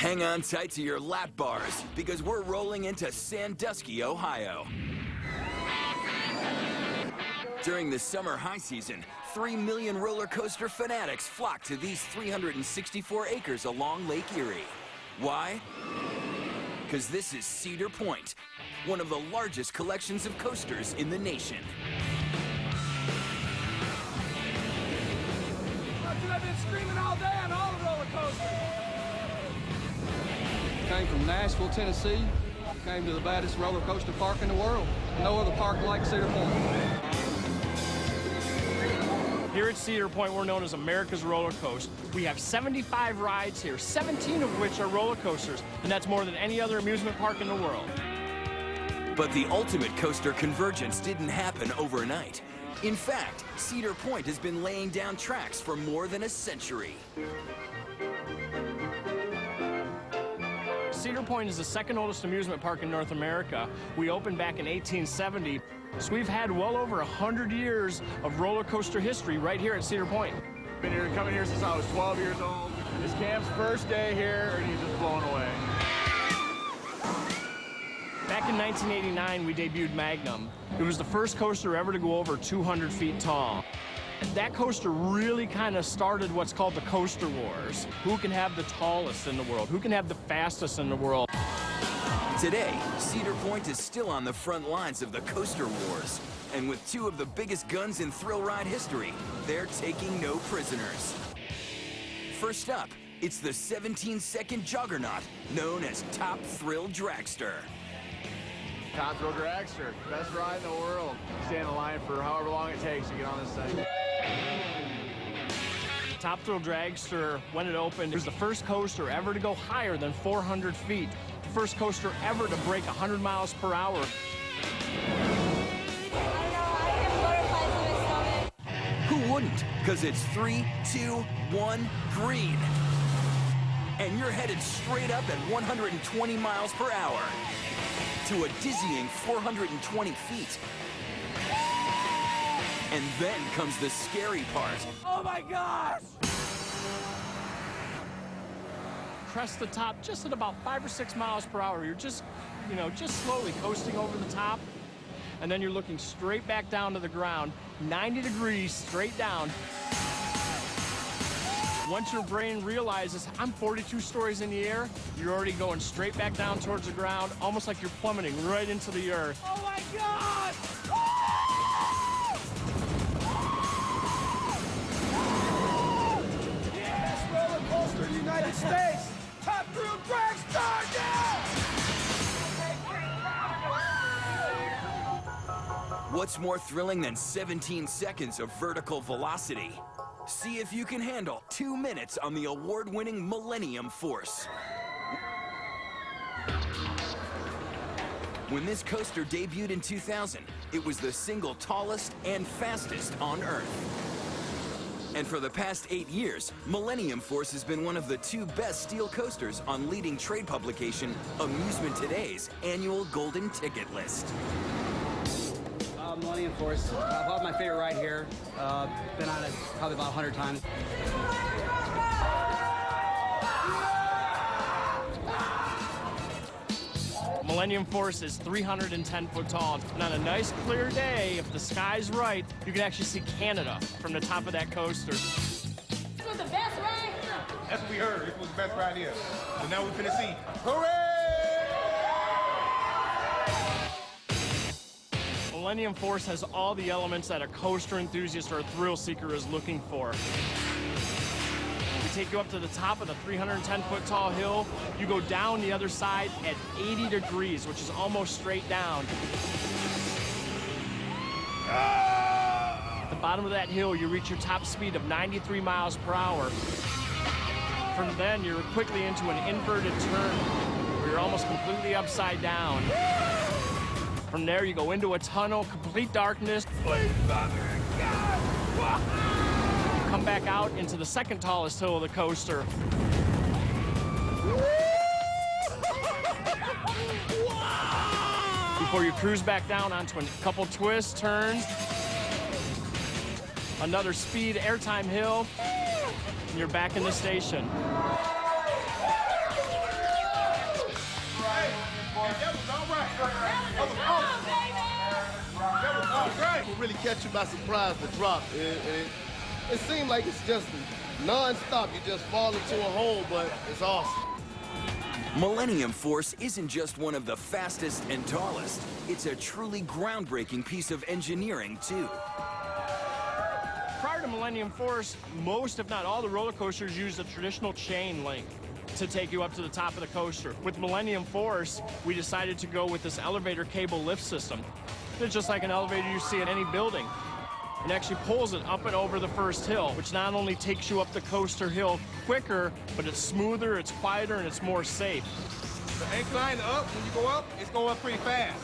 Hang on tight to your lap bars, because we're rolling into Sandusky, Ohio. During the summer high season, 3 million roller coaster fanatics flock to these 364 acres along Lake Erie. Why? Because this is Cedar Point, one of the largest collections of coasters in the nation. I've been screaming all day on all the roller coasters. Came from Nashville, Tennessee. Came to the baddest roller coaster park in the world. No other park like Cedar Point. Here at Cedar Point, we're known as America's Roller Coaster. We have 75 rides here, 17 of which are roller coasters, and that's more than any other amusement park in the world. But the ultimate coaster convergence didn't happen overnight. In fact, Cedar Point has been laying down tracks for more than a century. Cedar Point is the second oldest amusement park in North America. We opened back in 1870, so we've had well over 100 years of roller coaster history right here at Cedar Point. Coming here since I was 12 years old. It's Cam's first day here, and he's just blown away. Back in 1989, we debuted Magnum. It was the first coaster ever to go over 200 feet tall. That coaster really kind of started what's called the Coaster Wars. Who can have the tallest in the world? Who can have the fastest in the world? Today, Cedar Point is still on the front lines of the Coaster Wars. And with two of the biggest guns in thrill ride history, they're taking no prisoners. First up, it's the 17-second juggernaut known as Top Thrill Dragster. Top Thrill Dragster, best ride in the world. Stay in the line for however long it takes to get on this thing. Top Thrill Dragster, when it opened, it was the first coaster ever to go higher than 400 feet. The first coaster ever to break 100 miles per hour. Who wouldn't? Because it's 3, 2, 1, green. And you're headed straight up at 120 miles per hour to a dizzying 420 feet. And then comes the scary part. Oh my gosh! Crest the top just at about 5 or 6 miles per hour. You're just, just slowly coasting over the top. And then you're looking straight back down to the ground, 90 degrees straight down. Once your brain realizes I'm 42 stories in the air, you're already going straight back down towards the ground, almost like you're plummeting right into the earth. Oh my God! Yes, roller coaster, United States! Top Thrill Dragster, yeah! What's more thrilling than 17 seconds of vertical velocity? See if you can handle 2 minutes on the award-winning Millennium Force. When this coaster debuted in 2000, it was the single tallest and fastest on Earth. And for the past 8 years, Millennium Force has been one of the 2 best steel coasters on leading trade publication Amusement Today's annual Golden Ticket list. Millennium Force, probably my favorite ride here. Been on it probably about 100 times. Millennium Force is 310 foot tall. And on a nice clear day, if the sky's right, you can actually see Canada from the top of that coaster. This was the best ride? That's what we heard. This was the best ride here. So now we're finna see. Hooray! Millennium Force has all the elements that a coaster enthusiast or a thrill seeker is looking for. We take you up to the top of the 310-foot tall hill. You go down the other side at 80 degrees, which is almost straight down. At the bottom of that hill, you reach your top speed of 93 miles per hour. From then, you're quickly into an inverted turn where you're almost completely upside down. From there, you go into a tunnel, complete darkness. Please, Father God! Come back out into the second tallest hill of the coaster. Before you cruise back down onto a couple twists, turns, another speed airtime hill, and you're back in the station. will really catch you by surprise, the drop. It seems like it's just non-stop. You just fall into a hole, but it's awesome. Millennium Force isn't just one of the fastest and tallest. It's a truly groundbreaking piece of engineering, too. Prior to Millennium Force, most, if not all, the roller coasters used a traditional chain link to take you up to the top of the coaster. With Millennium Force, we decided to go with this elevator cable lift system. It's just like an elevator you see at any building. It actually pulls it up and over the first hill, which not only takes you up the coaster hill quicker, but it's smoother, it's quieter, and it's more safe. The incline up, when you go up, it's going up pretty fast.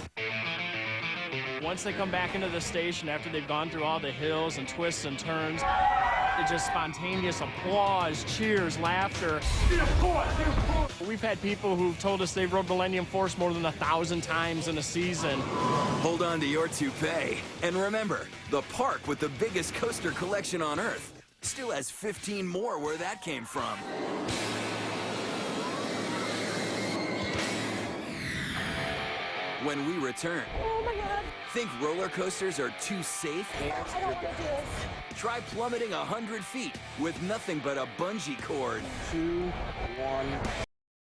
Once they come back into the station after they've gone through all the hills and twists and turns, it's just spontaneous applause, cheers, laughter. We've had people who've told us they've rode Millennium Force more than 1,000 times in a season. Hold on to your toupee. And remember, the park with the biggest coaster collection on Earth still has 15 more where that came from. When we return, Oh my God. think roller coasters are too safe? I don't want to do this. Try plummeting 100 feet with nothing but a bungee cord. 2, 1.